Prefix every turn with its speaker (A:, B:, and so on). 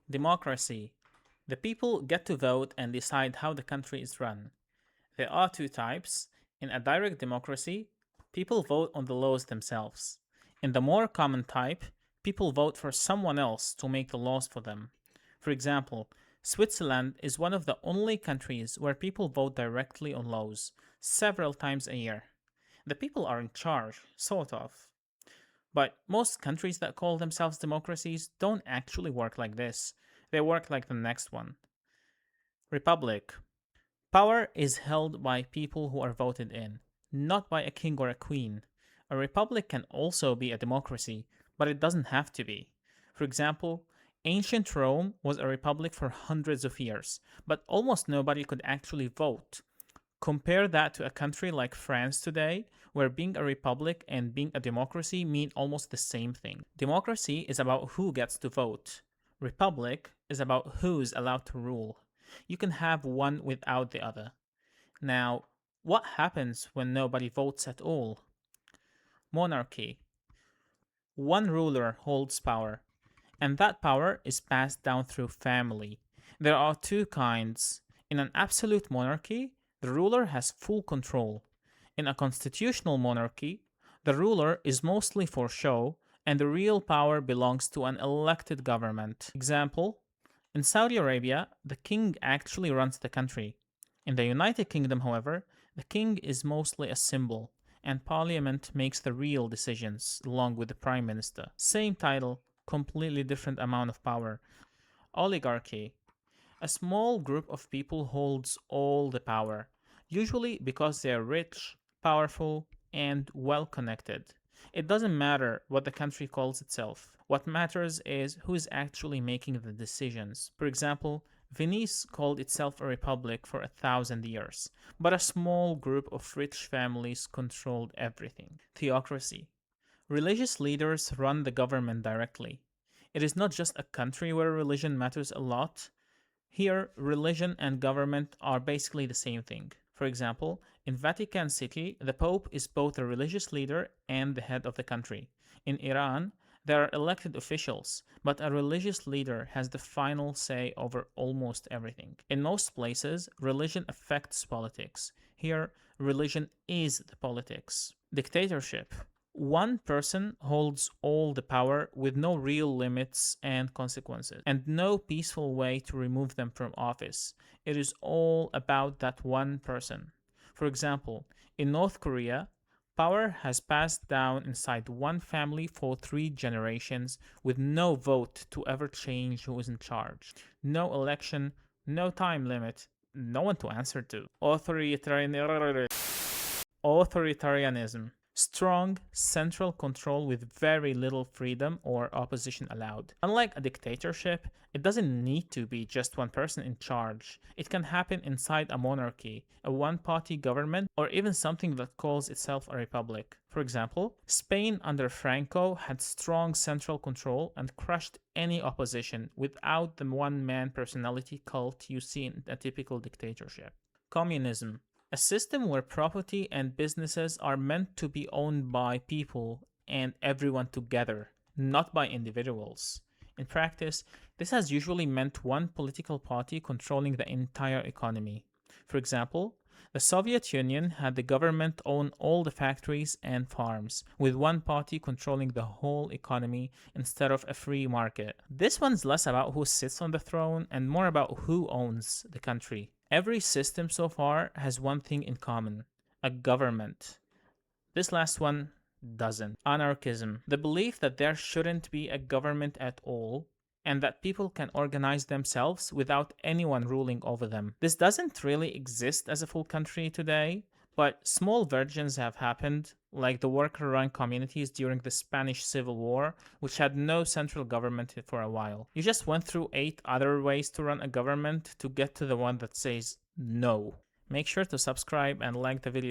A: Democracy. The people get to vote and decide how the country is run. There are two types. In a direct democracy, people vote on the laws themselves. In the more common type, people vote for someone else to make the laws for them. For example, Switzerland is one of the only countries where people vote directly on laws, several times a year. The people are in charge, sort of. But most countries that call themselves democracies don't actually work like this. They work like the next one. Republic. Power is held by people who are voted in, not by a king or a queen. A republic can also be a democracy, but it doesn't have to be. For example, ancient Rome was a republic for hundreds of years, but almost nobody could actually vote. Compare that to a country like France today, where being a republic and being a democracy mean almost the same thing. Democracy is about who gets to vote. Republic is about who's allowed to rule. You can have one without the other. Now, what happens when nobody votes at all? Monarchy. One ruler holds power, and that power is passed down through family. There are two kinds. In an absolute monarchy, the ruler has full control. In a constitutional monarchy, the ruler is mostly for show, and the real power belongs to an elected government. Example, in Saudi Arabia, the king actually runs the country. In the United Kingdom, however, the king is mostly a symbol, and parliament makes the real decisions, along with the prime minister. Same title, completely different amount of power. Oligarchy. A small group of people holds all the power, usually because they are rich, powerful, and well connected. It doesn't matter what the country calls itself. What matters is who is actually making the decisions. For example, Venice called itself a republic for 1,000 years, but a small group of rich families controlled everything. Theocracy. Religious leaders run the government directly. It is not just a country where religion matters a lot. Here, religion and government are basically the same thing. For example, in Vatican City, the Pope is both a religious leader and the head of the country. In Iran, there are elected officials, but a religious leader has the final say over almost everything. In most places, religion affects politics. Here, religion is the politics. Dictatorship. One person holds all the power with no real limits and consequences, and no peaceful way to remove them from office. It is all about that one person. For example, in North Korea, power has passed down inside one family for 3 generations with no vote to ever change who is in charge. No election, no time limit, no one to answer to. Authoritarianism. Strong central control with very little freedom or opposition allowed. Unlike a dictatorship, it doesn't need to be just one person in charge. It can happen inside a monarchy, a one-party government, or even something that calls itself a republic. For example, Spain under Franco had strong central control and crushed any opposition without the one-man personality cult you see in a typical dictatorship. Communism. A system where property and businesses are meant to be owned by people and everyone together, not by individuals. In practice, this has usually meant one political party controlling the entire economy. For example, the Soviet Union had the government own all the factories and farms, with one party controlling the whole economy instead of a free market. This one's less about who sits on the throne and more about who owns the country. Every system so far has one thing in common: a government. This last one doesn't. Anarchism. The belief that there shouldn't be a government at all, and that people can organize themselves without anyone ruling over them. This doesn't really exist as a full country today, but small versions have happened, like the worker-run communities during the Spanish Civil War, which had no central government for a while. You just went through 8 other ways to run a government to get to the one that says no. Make sure to subscribe and like the video.